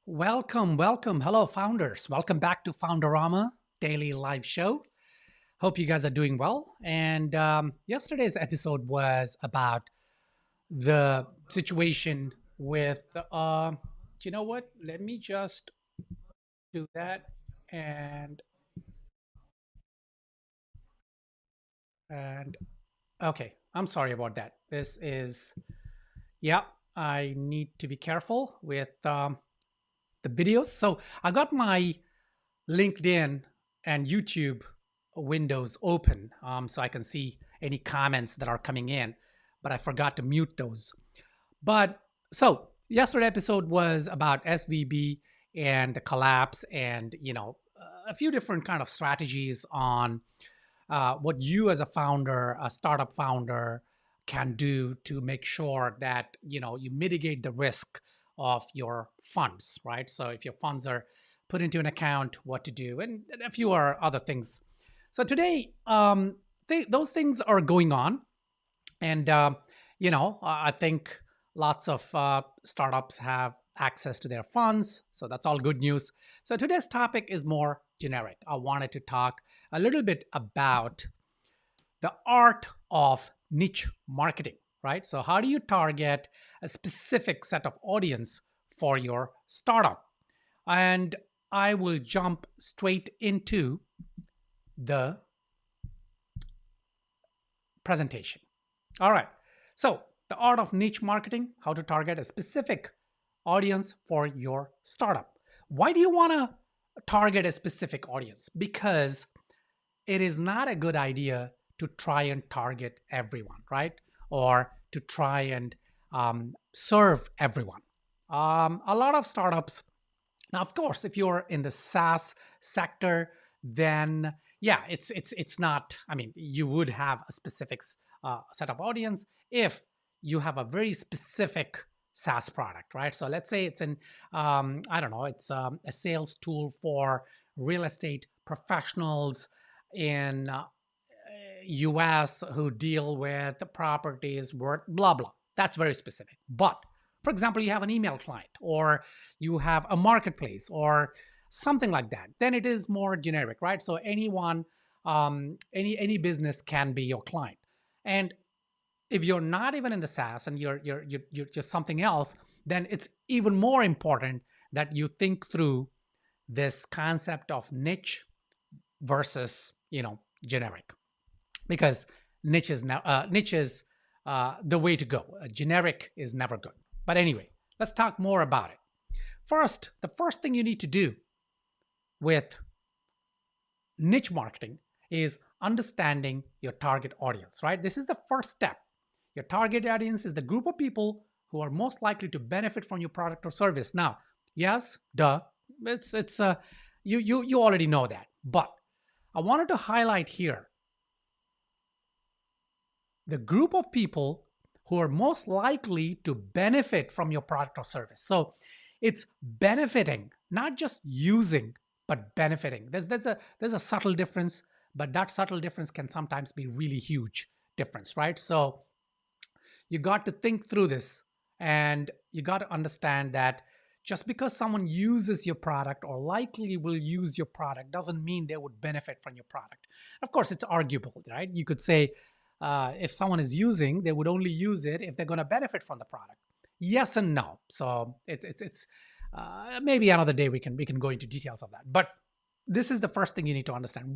Welcome, welcome. Hello, founders. Welcome back to Founderama Daily Live Show. Hope you guys are doing well. And yesterday's episode was about the situation with, you know what? Let me just do that. And, and okay, I'm sorry about that. Yeah, I need to be careful with the videos. So I got my LinkedIn and YouTube windows open so I can see any comments that are coming in, but I forgot to mute those. But so yesterday episode was about SVB and the collapse and, a few different kind of strategies on what you as a founder, a startup founder, can do to make sure that you mitigate the risk of your funds, right? So if your funds are put into an account, what to do, and a few other things. So today, those things are going on, and I think lots of startups have access to their funds, so that's all good news. So today's topic is more generic. I wanted to talk a little bit about the art of niche marketing, right? So how do you target a specific set of audience for your startup? And I will jump straight into the presentation. All right. So the art of niche marketing, how to target a specific audience for your startup. Why do you want to target a specific audience? Because it is not a good idea to try and target everyone, right? Or to try and serve everyone. A lot of startups, now, of course, if you're in the SaaS sector, then yeah, it's not. I mean, you would have a specific set of audience if you have a very specific SaaS product, right? So let's say it's an I don't know, it's a sales tool for real estate professionals in US who deal with properties worth blah blah. That's very specific. But for example, you have an email client or you have a marketplace or something like that, then it is more generic, right? So anyone, any business can be your client. And if you're not even in the SaaS and you're just something else, then it's even more important that you think through this concept of niche versus generic, because niche is the way to go. Generic is never good. But anyway, let's talk more about it. First, the first thing you need to do with niche marketing is understanding your target audience, right? This is the first step. Your target audience is the group of people who are most likely to benefit from your product or service. Now, yes, duh, it's you already know that, but I wanted to highlight here the group of people who are most likely to benefit from your product or service. So it's benefiting, not just using, but benefiting. There's a subtle difference, but that subtle difference can sometimes be really huge difference, right? So you got to think through this, and you got to understand that just because someone uses your product or likely will use your product doesn't mean they would benefit from your product. Of course, it's arguable, right? You could say if someone is using, they would only use it if they're going to benefit from the product. Yes and no. So it's maybe another day we can go into details of that. But this is the first thing you need to understand.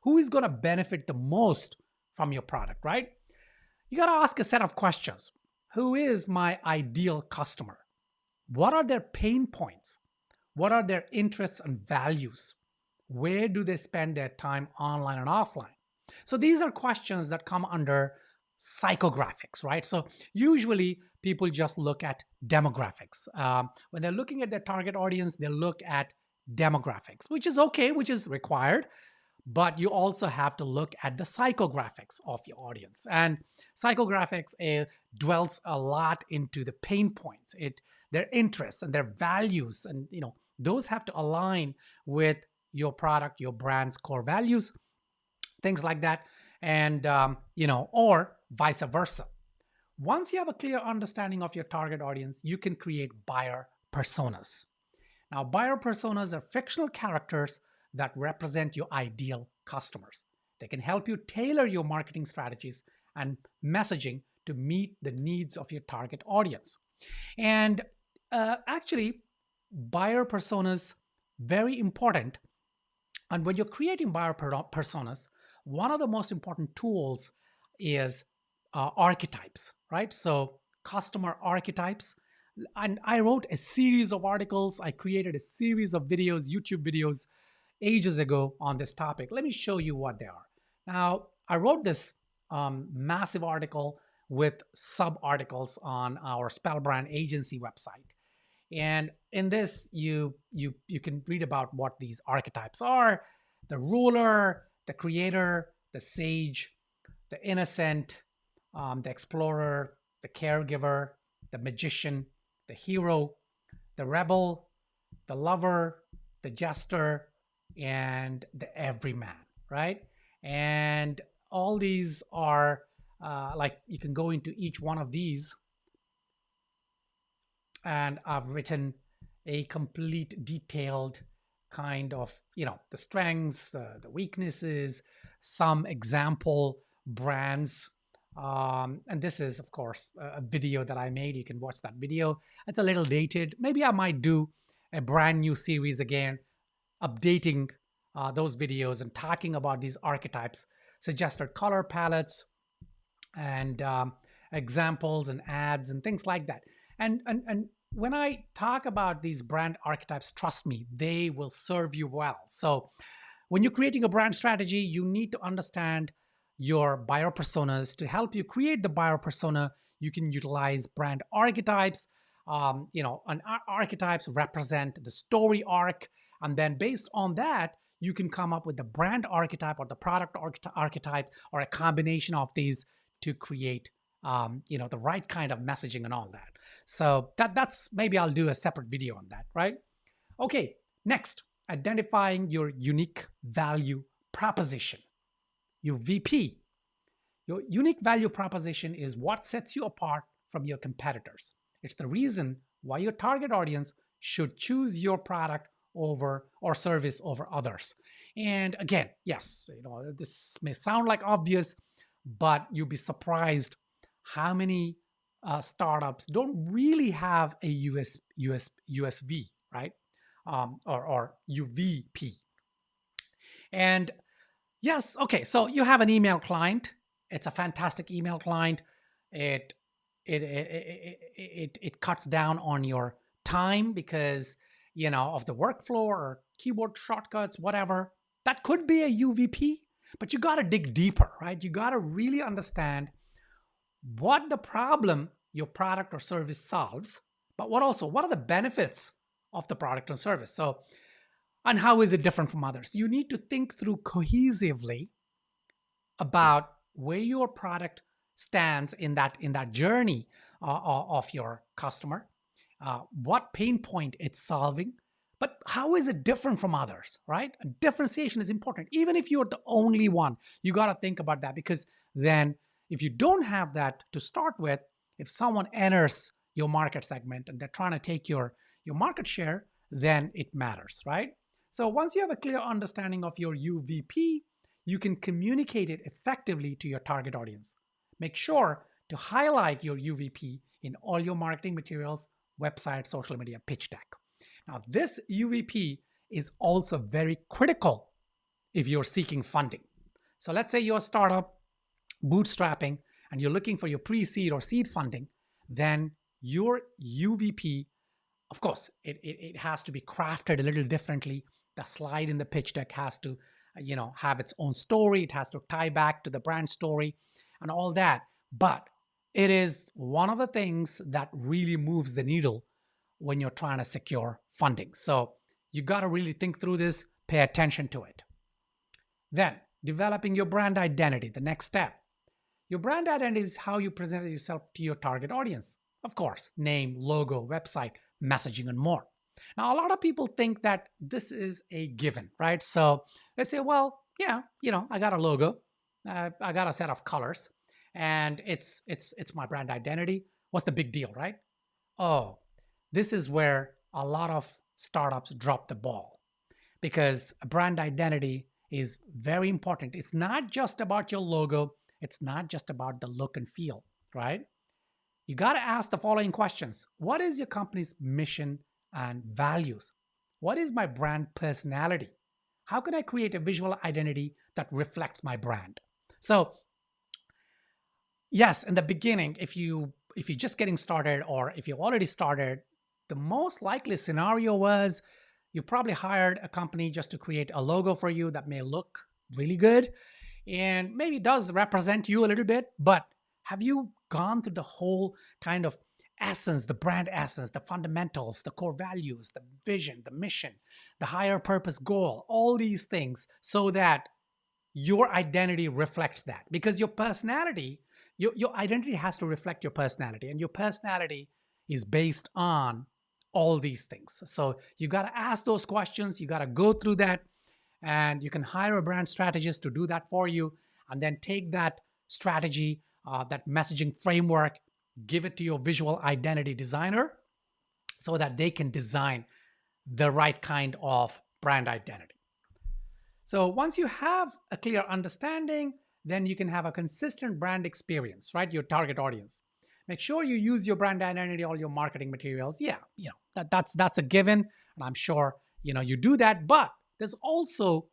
Who is going to benefit the most from your product, right? You got to ask a set of questions. Who is my ideal customer? What are their pain points? What are their interests and values? Where do they spend their time online and offline? So these are questions that come under psychographics, right? So usually people just look at demographics. When they're looking at their target audience, they look at demographics, which is okay, which is required. But you also have to look at the psychographics of your audience. And psychographics dwells a lot into the pain points, their interests and their values. And those have to align with your product, your brand's core values, things like that. And or vice versa. Once you have a clear understanding of your target audience, you can create buyer personas. Now, buyer personas are fictional characters that represent your ideal customers. They can help you tailor your marketing strategies and messaging to meet the needs of your target audience. And actually, buyer personas very important. And when you're creating buyer personas, one of the most important tools is archetypes, right? So customer archetypes. And I wrote a series of articles. I created a series of videos, YouTube videos, ages ago on this topic. Let me show you what they are. Now, I wrote this massive article with sub articles on our Spellbrand agency website. And in this, you can read about what these archetypes are: the ruler, the creator, the sage, the innocent, the explorer, the caregiver, the magician, the hero, the rebel, the lover, the jester, and the everyman, right? And all these are like you can go into each one of these, and I've written a complete detailed kind of, the strengths, the weaknesses, some example brands. And this is, of course, a video that I made. You can watch that video. It's a little dated. Maybe I might do a brand new series again, updating those videos and talking about these archetypes, suggested color palettes, and examples and ads and things like that. And when I talk about these brand archetypes, trust me, they will serve you well. So when you're creating a brand strategy, you need to understand your buyer personas. To help you create the buyer persona, you can utilize brand archetypes. Archetypes represent the story arc, and then based on that, you can come up with the brand archetype or the product archetype, or a combination of these to create the right kind of messaging and all that. So that's maybe I'll do a separate video on that, right? Okay, next, identifying your unique value proposition, your VP. Your unique value proposition is what sets you apart from your competitors. It's the reason why your target audience should choose your product over or service over others. And again, yes, this may sound like obvious, but you'll be surprised how many startups don't really have a USV, right? Or UVP. And yes, okay, so you have an email client. It's a fantastic email client. It cuts down on your time because of the workflow or keyboard shortcuts, whatever. That could be a UVP, but you got to dig deeper, right? You got to really understand what the problem your product or service solves, but what are the benefits of the product or service. So, and how is it different from others? You need to think through cohesively about where your product stands in that journey of your customer, what pain point it's solving, but how is it different from others, right? Differentiation is important. Even if you're the only one, you got to think about that, because then if you don't have that to start with, if someone enters your market segment and they're trying to take your market share, then it matters, right? So once you have a clear understanding of your UVP, you can communicate it effectively to your target audience. Make sure to highlight your UVP in all your marketing materials, website, social media, pitch deck. Now, this UVP is also very critical if you're seeking funding. So let's say you're a startup, bootstrapping, and you're looking for your pre-seed or seed funding, then your UVP, of course, it has to be crafted a little differently. The slide in the pitch deck has to have its own story. It has to tie back to the brand story and all that. But it is one of the things that really moves the needle when you're trying to secure funding. So you got to really think through this, pay attention to it. Then, developing your brand identity, the next step. Your brand identity is how you present yourself to your target audience. Of course, name, logo, website, messaging, and more. Now, a lot of people think that this is a given, right? So they say, well, yeah, I got a logo, I got a set of colors, and it's my brand identity. What's the big deal, right? Oh, this is where a lot of startups drop the ball because a brand identity is very important. It's not just about your logo, it's not just about the look and feel, right? You got to ask the following questions. What is your company's mission and values? What is my brand personality? How can I create a visual identity that reflects my brand? So, yes, in the beginning, if you're just getting started or if you've already started, the most likely scenario was you probably hired a company just to create a logo for you that may look really good and maybe does represent you a little bit, but have you gone through the whole kind of essence, the brand essence, the fundamentals, the core values, the vision, the mission, the higher purpose goal, all these things so that your identity reflects that? Because your personality, your identity has to reflect your personality, and your personality is based on all these things. So you got to ask those questions, you got to go through that, and you can hire a brand strategist to do that for you, and then take that strategy, that messaging framework, give it to your visual identity designer so that they can design the right kind of brand identity. So once you have a clear understanding, then you can have a consistent brand experience, right? Your target audience. Make sure you use your brand identity, all your marketing materials. Yeah, that's a given, and I'm sure you do that. But there's also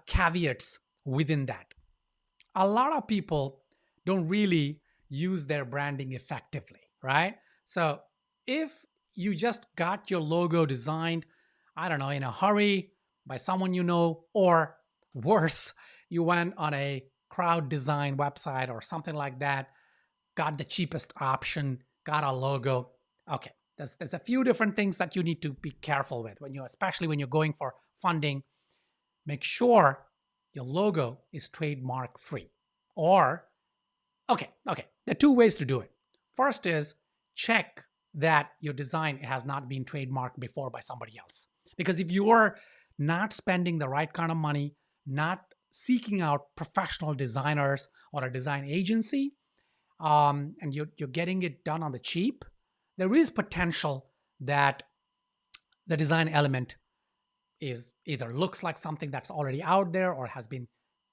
caveats within that. A lot of people don't really use their branding effectively, right? So if you just got your logo designed, I don't know, in a hurry by someone you know, or worse, you went on a crowd design website or something like that, got the cheapest option, got a logo. Okay, there's a few different things that you need to be careful with especially when you're going for funding. Make sure your logo is trademark free. Or, okay, there are two ways to do it. First is check that your design has not been trademarked before by somebody else. Because if you're not spending the right kind of money, not seeking out professional designers or a design agency, and you're getting it done on the cheap, there is potential that the design element is either looks like something that's already out there or has been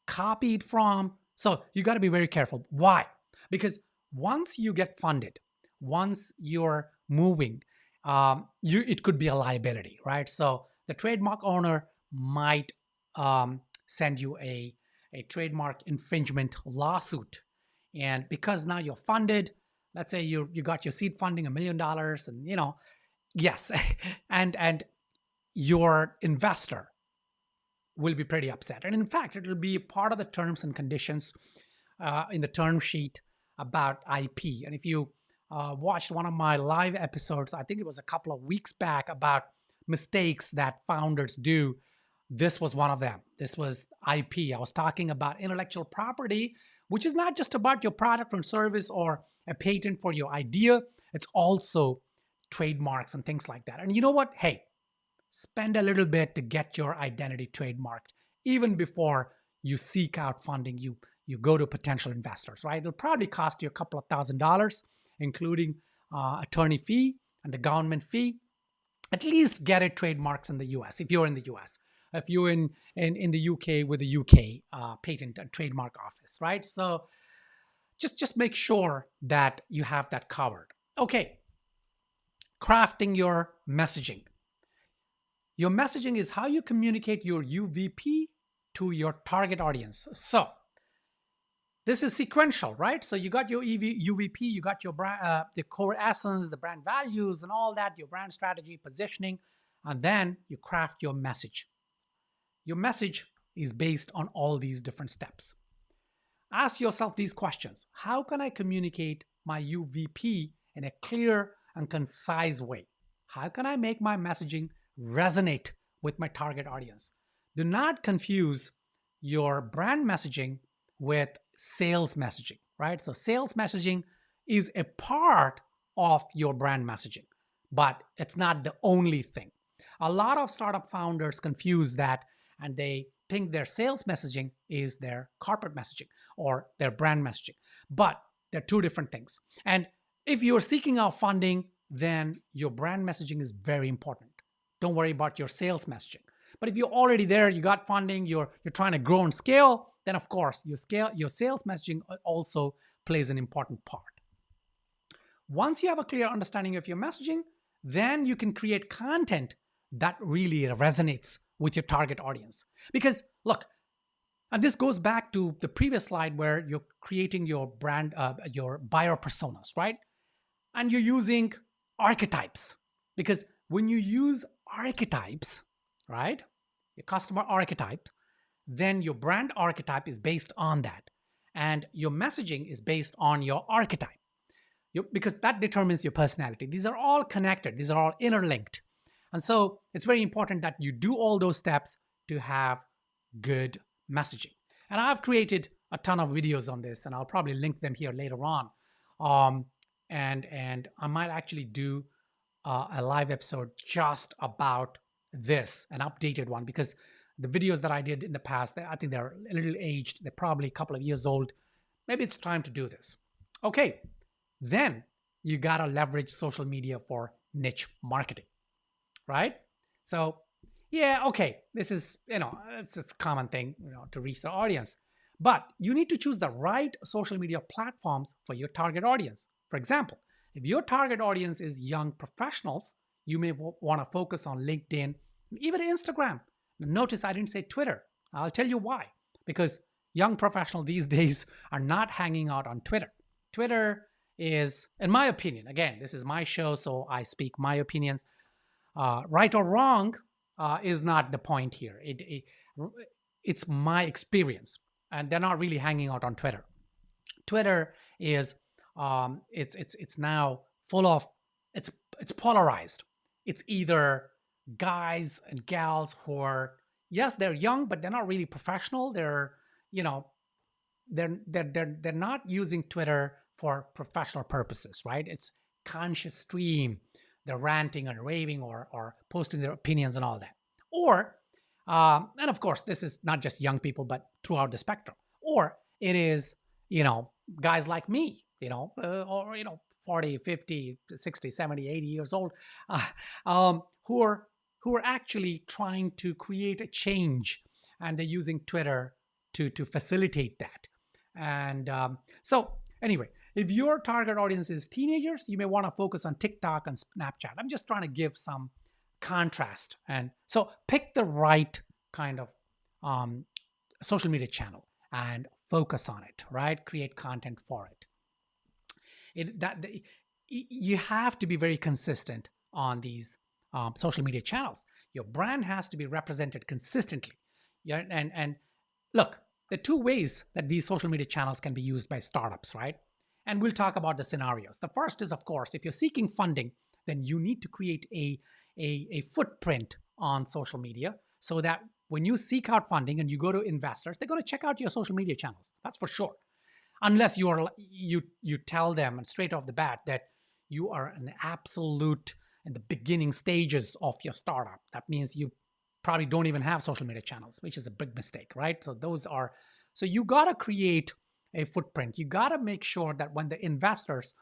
copied from. So you got to be very careful. Why? Because once you get funded, once you're moving, it could be a liability, right? So the trademark owner might send you a trademark infringement lawsuit. And because now you're funded, let's say you got your seed funding $1 million, and yes, and your investor will be pretty upset. And in fact, it will be part of the terms and conditions in the term sheet about IP. And if you watched one of my live episodes, I think it was a couple of weeks back, about mistakes that founders do, this was one of them. This was IP. I was talking about intellectual property, which is not just about your product or service or a patent for your idea. It's also trademarks and things like that. And you know what? Hey, spend a little bit to get your identity trademarked even before you seek out funding. You go to potential investors, right? It'll probably cost you a couple of $1,000s, including attorney fee and the government fee. At least get it trademarks in the US if you're in the US. If you're in the UK, with the UK patent and trademark office, right? So just make sure that you have that covered. Okay, crafting your messaging. Your messaging is how you communicate your UVP to your target audience. So this is sequential, right? So you got your UVP, you got your brand, the core essence, the brand values and all that, your brand strategy, positioning, and then you craft your message. Your message is based on all these different steps. Ask yourself these questions. How can I communicate my UVP in a clear and concise way? How can I make my messaging resonate with my target audience? Do not confuse your brand messaging with sales messaging, right? So sales messaging is a part of your brand messaging, but it's not the only thing. A lot of startup founders confuse that, and they think their sales messaging is their corporate messaging or their brand messaging, but they're two different things. And if you're seeking out funding, then your brand messaging is very important. Don't worry about your sales messaging. But if you're already there, you got funding, you're trying to grow and scale, then of course your sales messaging also plays an important part. Once you have a clear understanding of your messaging, then you can create content that really resonates with your target audience. Because look, and this goes back to the previous slide where you're creating your brand, your buyer personas, right? And you're using archetypes. Because when you use archetypes, right, your customer archetype, then your brand archetype is based on that. And your messaging is based on your archetype. Because that determines your personality. These are all connected. These are all interlinked. And so it's very important that you do all those steps to have good messaging. And I've created a ton of videos on this, and I'll probably link them here later on. And I might actually do a live episode just about this, an updated one, because the videos that I did in the past, I think they're a little aged. They're probably a couple of years old. Maybe it's time to do this. Okay, then you gotta leverage social media for niche marketing, right? So yeah, okay, this is, it's a common thing, to reach the audience. But you need to choose the right social media platforms for your target audience. For example, if your target audience is young professionals, you may want to focus on LinkedIn, even Instagram. Notice I didn't say Twitter. I'll tell you why. Because young professionals these days are not hanging out on Twitter. Twitter is, in my opinion, again, this is my show, so I speak my opinions. Right or wrong is not the point here. It's my experience, and they're not really hanging out on Twitter. Twitter is it's now full of it's polarized. It's either guys and gals who are, yes, they're young, but they're not really professional. They're they're not using Twitter for professional purposes, right? It's conscious stream. They're ranting and raving or posting their opinions and all that. Or, and of course, this is not just young people, but throughout the spectrum. Or it is, guys like me, or, 40, 50, 60, 70, 80 years old, who are actually trying to create a change, and they're using Twitter to facilitate that. And so anyway, if your target audience is teenagers, you may want to focus on TikTok and Snapchat. I'm just trying to give some contrast. And so pick the right kind of social media channel and focus on it, right? Create content for it. You have to be very consistent on these social media channels. Your brand has to be represented consistently. Yeah, and look, the two ways that these social media channels can be used by startups, right? And we'll talk about the scenarios. The first is, of course, if you're seeking funding, then you need to create a footprint on social media so that when you seek out funding and you go to investors, they're going to check out your social media channels. That's for sure. Unless you tell them straight off the bat that you are an absolute in the beginning stages of your startup. That means you probably don't even have social media channels, which is a big mistake, right? So you got to create a footprint. You got to make sure that when the investors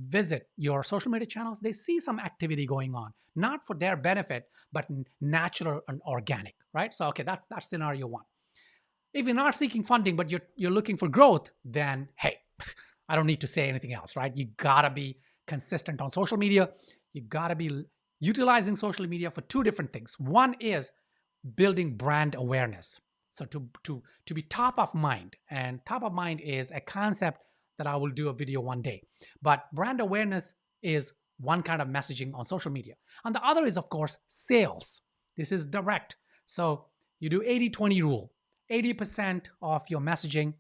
visit your social media channels, they see some activity going on, not for their benefit, but natural and organic, right? So, okay, that's scenario one. If you're not seeking funding, but you're looking for growth, then hey, I don't need to say anything else, right? You gotta be consistent on social media. You gotta be utilizing social media for two different things. One is building brand awareness. So to be top of mind, and top of mind is a concept that I will do a video one day. But brand awareness is one kind of messaging on social media. And the other is, of course, sales. This is direct. So you do 80-20 rule. 80% of your messaging,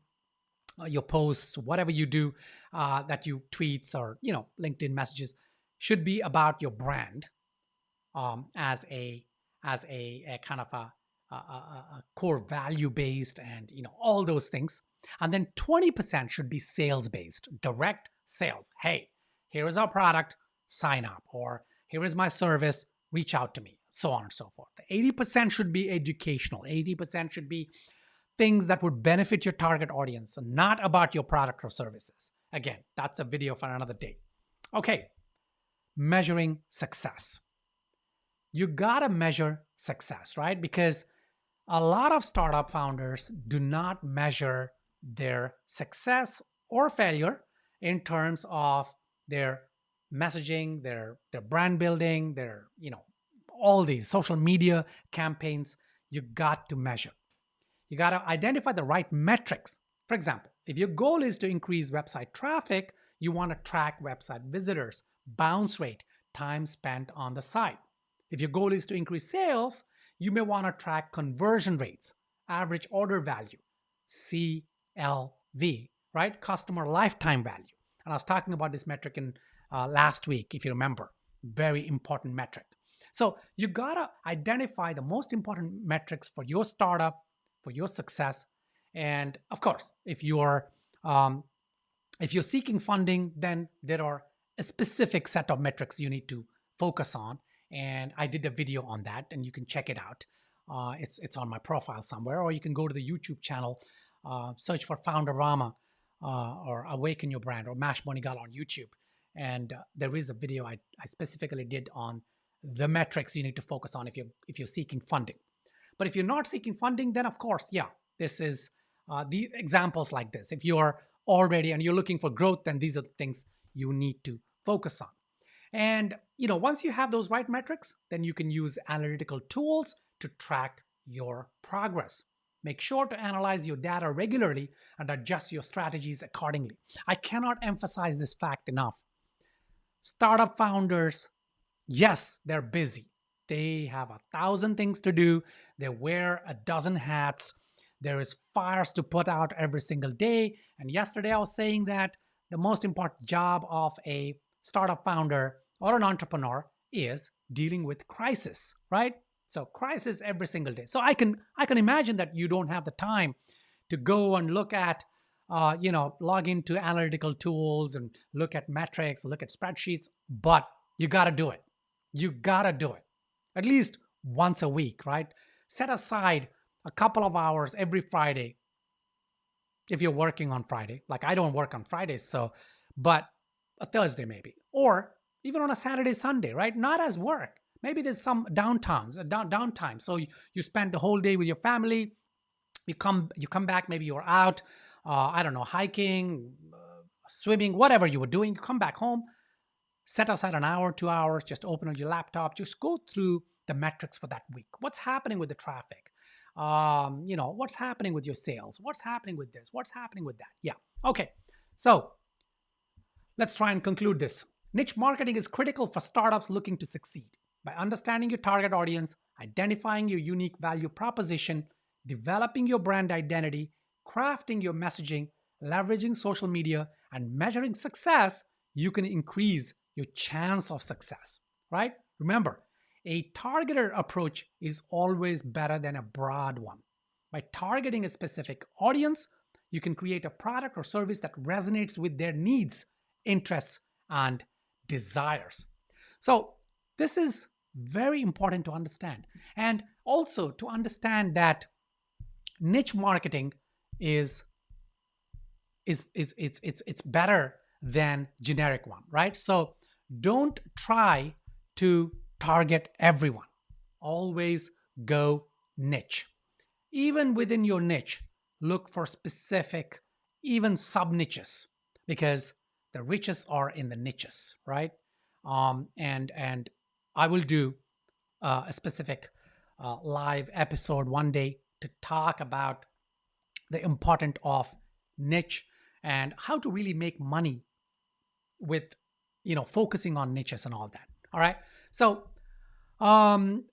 your posts, whatever you do, that you tweets or LinkedIn messages, should be about your brand as a kind of a core value based and all those things. And then 20% should be sales based, direct sales. Hey, here is our product, sign up, or here is my service, reach out to me, so on and so forth. The 80% should be educational. 80% should be things that would benefit your target audience and not about your product or services. Again, that's a video for another day. Okay, measuring success. you gotta measure success, right? Because a lot of startup founders do not measure their success or failure in terms of their messaging, their brand building, their, all these social media campaigns. You got to measure. You got to identify the right metrics. For example, if your goal is to increase website traffic, you want to track website visitors, bounce rate, time spent on the site. If your goal is to increase sales, you may want to track conversion rates, average order value, CLV, right? Customer lifetime value. And I was talking about this metric in last week, if you remember. Very important metric. So you gotta identify the most important metrics for your startup, for your success. And of course, um, if you're seeking funding, then there are a specific set of metrics you need to focus on. And I did a video on that, and you can check it out. It's on my profile somewhere, or you can go to the YouTube channel, search for Founderama, or Awaken Your Brand, or Mash Monigal on YouTube. And there is a video I specifically did on the metrics you need to focus on if you're seeking funding. But if you're not seeking funding, then of course, yeah, this is the examples like this. If you're already and you're looking for growth, then these are the things you need to focus on. And once you have those right metrics, then you can use analytical tools to track your progress. Make sure to analyze your data regularly and adjust your strategies accordingly. I cannot emphasize this fact enough. Startup founders, yes, they're busy. They have 1,000 things to do. They wear a dozen hats. There is fires to put out every single day. And yesterday I was saying that the most important job of a startup founder or an entrepreneur is dealing with crisis, right? So crisis every single day. So I can imagine that you don't have the time to go and look at, log into analytical tools and look at metrics, look at spreadsheets, but you got to do it. You got to do it at least once a week, right? Set aside a couple of hours every Friday if you're working on Friday. Like I don't work on Fridays, but a Thursday maybe, or even on a Saturday, Sunday, right? Not as work. Maybe there's some downtime. So you spend the whole day with your family. You come back. Maybe you're out, I don't know, hiking, swimming, whatever you were doing. You come back home. Set aside an hour, 2 hours. Just open up your laptop. Just go through the metrics for that week. What's happening with the traffic? What's happening with your sales? What's happening with this? What's happening with that? Yeah. Okay. So let's try and conclude this. Niche marketing is critical for startups looking to succeed. By understanding your target audience, identifying your unique value proposition, developing your brand identity, crafting your messaging, leveraging social media, and measuring success, you can increase your chance of success, right? Remember, a targeted approach is always better than a broad one. By targeting a specific audience, you can create a product or service that resonates with their needs, interests, and desires. So this is very important to understand. And also to understand that niche marketing is it's better than generic one, right? So don't try to target everyone. Always go niche. Even within your niche, look for specific, even sub niches, because the riches are in the niches, right? And I will do a specific live episode one day to talk about the importance of niche and how to really make money with focusing on niches and all that. All right. So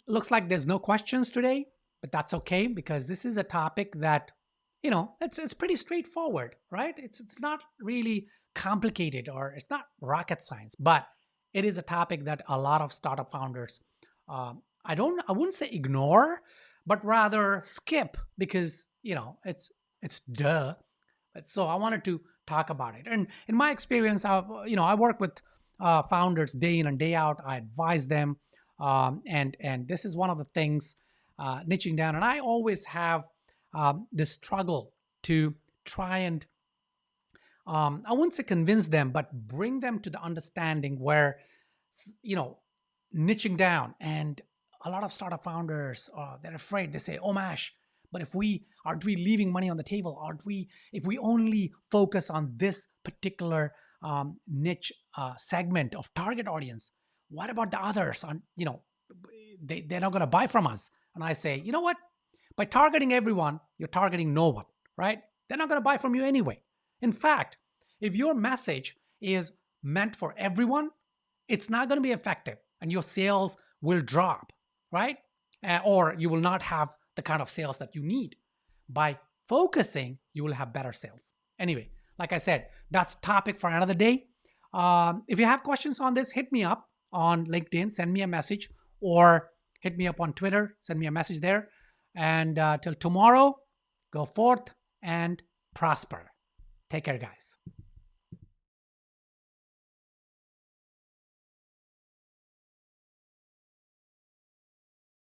looks like there's no questions today, but that's okay because this is a topic that it's pretty straightforward, right? It's not really complicated or it's not rocket science, but it is a topic that a lot of startup founders I wouldn't say ignore, but rather skip because it's duh. So I wanted to talk about it. And in my experience, I work with founders day in and day out. I advise them, and this is one of the things, niching down. And I always have this struggle to try and I wouldn't say convince them, but bring them to the understanding where niching down and A lot of startup founders, they're afraid. They say, "Oh, Mash, but if we aren't we leaving money on the table? Aren't we? If we only focus on this particular niche segment of target audience, what about the others? On they're not going to buy from us." And I say, you know what? By targeting everyone, you're targeting no one, right? They're not going to buy from you anyway. In fact, if your message is meant for everyone, it's not going to be effective and your sales will drop, right? Or you will not have the kind of sales that you need. By focusing, you will have better sales. Anyway, like I said, that's topic for another day. If you have questions on this, hit me up on LinkedIn, send me a message, or hit me up on Twitter, send me a message there. And till tomorrow, go forth and prosper. Take care, guys.